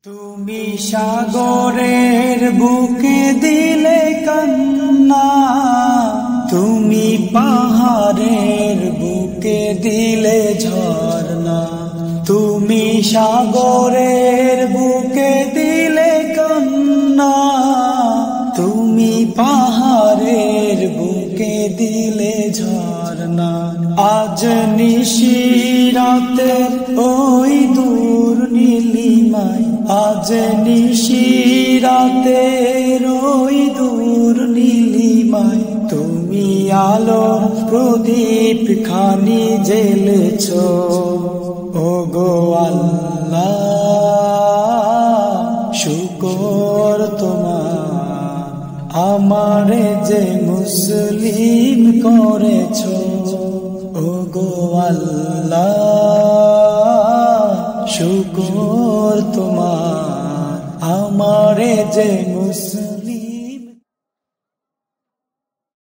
তুমি সাগরের বুকে দিলে কান্না, তুমি পাহাড়ের বুকে দিলে ঝর্ণা। তুমি সাগরের বুকে দিলে কান্না, তুমি পাহাড়ের বুকে দিলে ঝর্ণা। আজ নিশিরাতে ওই দূর নীলিমায়, আজ নিশিরাতে ওই দূর নীলিমায়, তুমি আলোর প্রদীপ খানি জ্বেলেছ। ওগো আল্লাহ শুকর তোমার, আমারে যে মুসলিম করেছ। ওগো আল্লাহ শুকর তোমার, আমারে যে মুসলিম